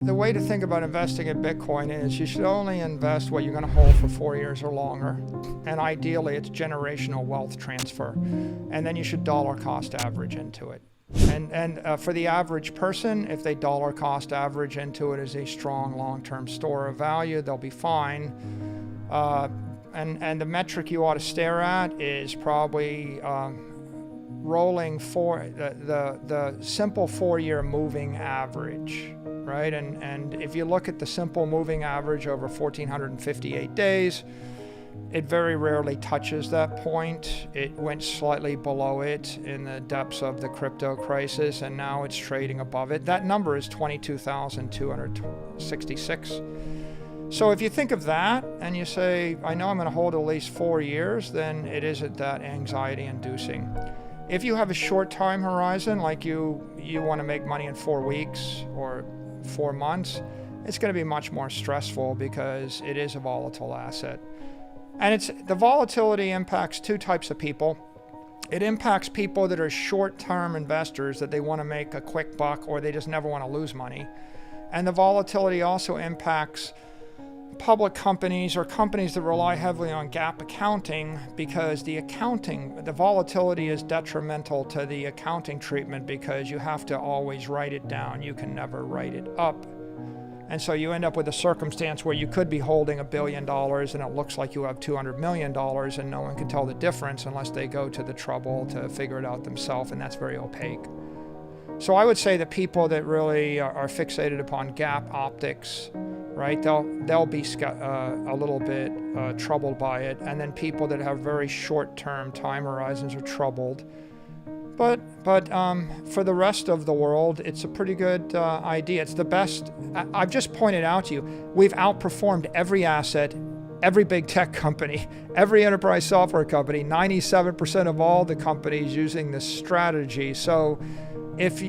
The way to think about investing in Bitcoin is you should only invest what you're going to hold for 4 years or longer. And ideally, it's generational wealth transfer. And then you should dollar cost average into it. And for the average person, if they dollar cost average into it as a strong long-term store of value, they'll be fine. And the metric you ought to stare at is probably rolling the simple 4-year moving average, right? And if you look at the simple moving average over 1,458 days, it very rarely touches that point. It went slightly below it in the depths of the crypto crisis, and now it's trading above it. That number is 22,266. So if you think of that and you say, I know I'm going to hold at least 4 years, then it isn't that anxiety inducing. If you have a short time horizon, like you want to make money in 4 weeks or 4 months, it's going to be much more stressful because it is a volatile asset. And the volatility impacts two types of people. It impacts people that are short-term investors, that they want to make a quick buck or they just never want to lose money. And the volatility also impacts public companies or companies that rely heavily on GAAP accounting, because the volatility is detrimental to the accounting treatment because you have to always write it down. You can never write it up. And so you end up with a circumstance where you could be holding $1 billion and it looks like you have $200 million and no one can tell the difference unless they go to the trouble to figure it out themselves, and that's very opaque. So I would say that people that really are fixated upon GAAP optics, right, they'll be a little bit troubled by it. And then people that have very short-term time horizons are troubled. But for the rest of the world, it's a pretty good idea. It's the best. I've just pointed out to you, we've outperformed every asset, every big tech company, every enterprise software company, 97% of all the companies using this strategy. So if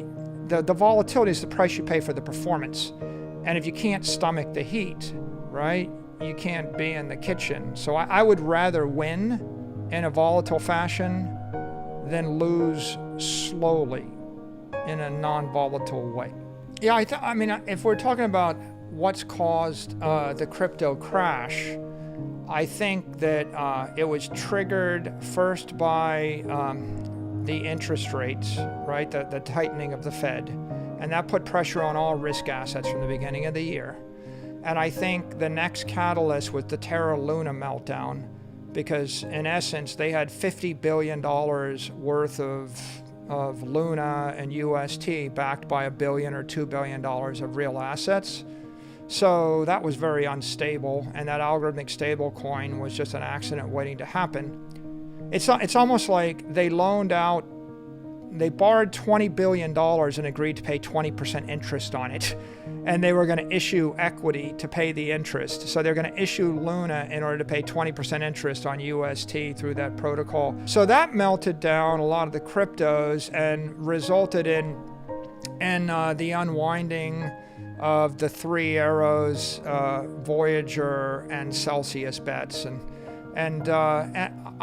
the volatility is the price you pay for the performance. And if you can't stomach the heat, right, you can't be in the kitchen. So I would rather win in a volatile fashion than lose slowly in a non-volatile way. Yeah, I mean, if we're talking about what's caused the crypto crash, I think that it was triggered first by the interest rates, right? The tightening of the Fed. And that put pressure on all risk assets from the beginning of the year. And I think the next catalyst was the Terra Luna meltdown, because in essence, they had $50 billion worth of Luna and UST backed by $1 billion or $2 billion of real assets. So that was very unstable, and that algorithmic stable coin was just an accident waiting to happen. It's almost like they borrowed $20 billion and agreed to pay 20% interest on it. And they were going to issue equity to pay the interest. So they're going to issue Luna in order to pay 20% interest on UST through that protocol. So that melted down a lot of the cryptos and resulted in the unwinding of the Three Arrows, Voyager, and Celsius bets. And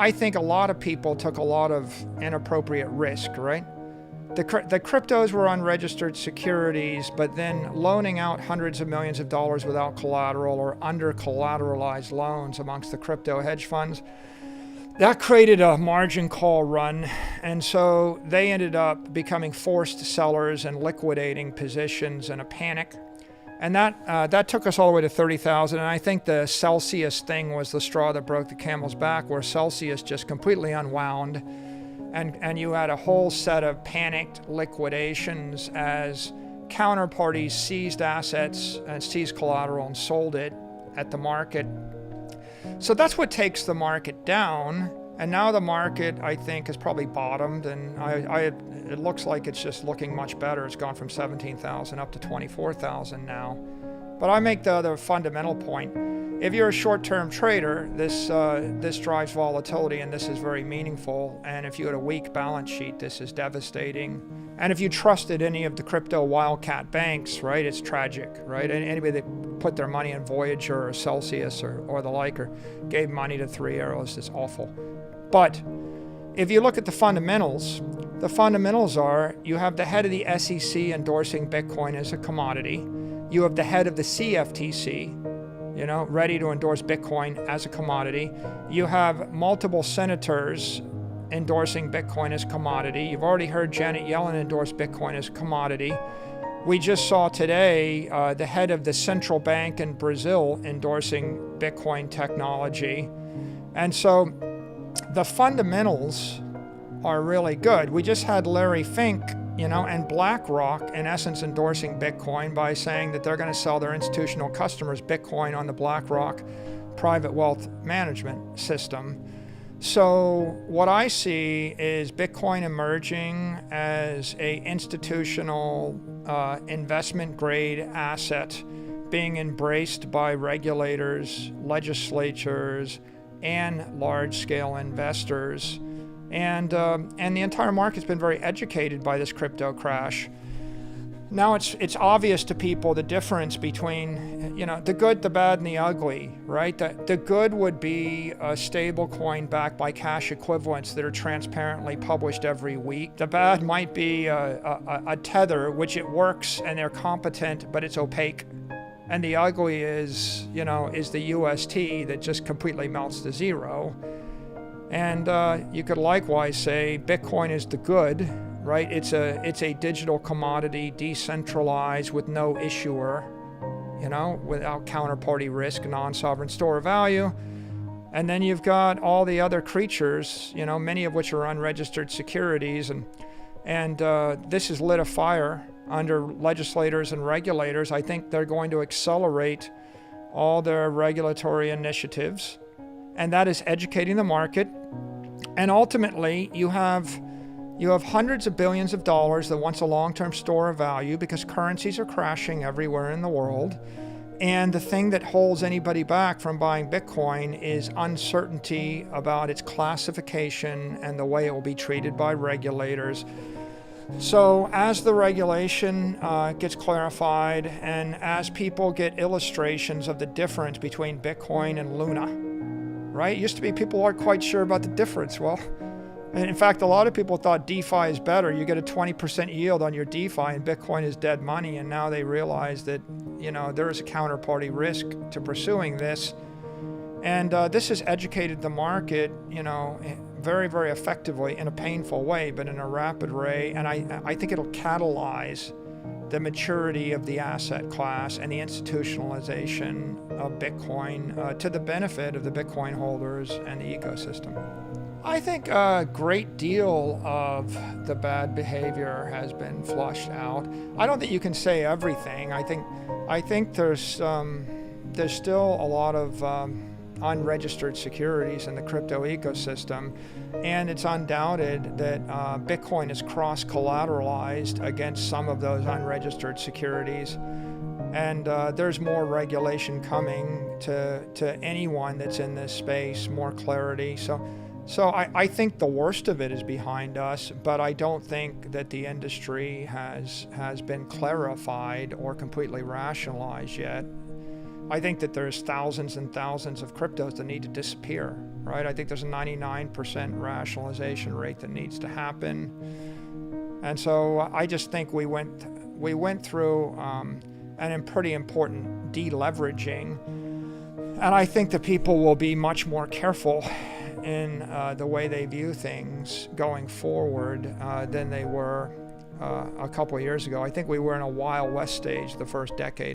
I think a lot of people took a lot of inappropriate risk, right? The cryptos were unregistered securities, but then loaning out hundreds of millions of dollars without collateral or under-collateralized loans amongst the crypto hedge funds, that created a margin call run. And so they ended up becoming forced sellers and liquidating positions in a panic. And that took us all the way to 30,000. And I think the Celsius thing was the straw that broke the camel's back, where Celsius just completely unwound. And you had a whole set of panicked liquidations as counterparties seized assets and seized collateral and sold it at the market. So that's what takes the market down. And now the market, I think, has probably bottomed, and it looks like it's just looking much better. It's gone from 17,000 up to 24,000 now. But I make the other fundamental point. If you're a short-term trader, this drives volatility, and this is very meaningful. And if you had a weak balance sheet, this is devastating. And if you trusted any of the crypto wildcat banks, right, it's tragic, right? And anybody that put their money in Voyager or Celsius or the like, or gave money to Three Arrows, is awful. But if you look at the fundamentals are you have the head of the SEC endorsing Bitcoin as a commodity. You have the head of the CFTC, ready to endorse Bitcoin as a commodity. You have multiple senators endorsing Bitcoin as commodity. You've already heard Janet Yellen endorse Bitcoin as commodity. We just saw today the head of the central bank in Brazil endorsing Bitcoin technology. And so the fundamentals are really good. We just had Larry Fink, and BlackRock, in essence, endorsing Bitcoin by saying that they're going to sell their institutional customers Bitcoin on the BlackRock private wealth management system. So what I see is Bitcoin emerging as an institutional investment grade asset being embraced by regulators, legislatures, and large-scale investors. And the entire market's been very educated by this crypto crash. Now it's obvious to people the difference between, the good, the bad, and the ugly, right? The good would be a stable coin backed by cash equivalents that are transparently published every week. The bad might be a tether, which it works and they're competent, but it's opaque. And the ugly is the UST that just completely melts to zero. And you could likewise say Bitcoin is the good, right? It's a digital commodity, decentralized, with no issuer, without counterparty risk, non-sovereign store of value. And then you've got all the other creatures, many of which are unregistered securities, and this has lit a fire under legislators and regulators. I think they're going to accelerate all their regulatory initiatives, and that is educating the market. And ultimately, you have hundreds of billions of dollars that wants a long-term store of value because currencies are crashing everywhere in the world. And the thing that holds anybody back from buying Bitcoin is uncertainty about its classification and the way it will be treated by regulators. So as the regulation gets clarified and as people get illustrations of the difference between Bitcoin and Luna, right? It used to be people aren't quite sure about the difference. Well, in fact, a lot of people thought DeFi is better. You get a 20% yield on your DeFi and Bitcoin is dead money. And now they realize that, there is a counterparty risk to pursuing this. And this has educated the market, very, very effectively in a painful way, but in a rapid way. And I think it'll catalyze the maturity of the asset class and the institutionalization of Bitcoin to the benefit of the Bitcoin holders and the ecosystem. I think a great deal of the bad behavior has been flushed out. I don't think you can say everything. I think there's still a lot of unregistered securities in the crypto ecosystem, and it's undoubted that Bitcoin is cross-collateralized against some of those unregistered securities. And there's more regulation coming to anyone that's in this space, more clarity. So I think the worst of it is behind us, but I don't think that the industry has been clarified or completely rationalized yet. I think that there's thousands and thousands of cryptos that need to disappear, right? I think there's a 99% rationalization rate that needs to happen. And so I just think we went through an pretty important deleveraging. And I think that people will be much more careful in the way they view things going forward than they were a couple of years ago. I think we were in a Wild West stage the first decade.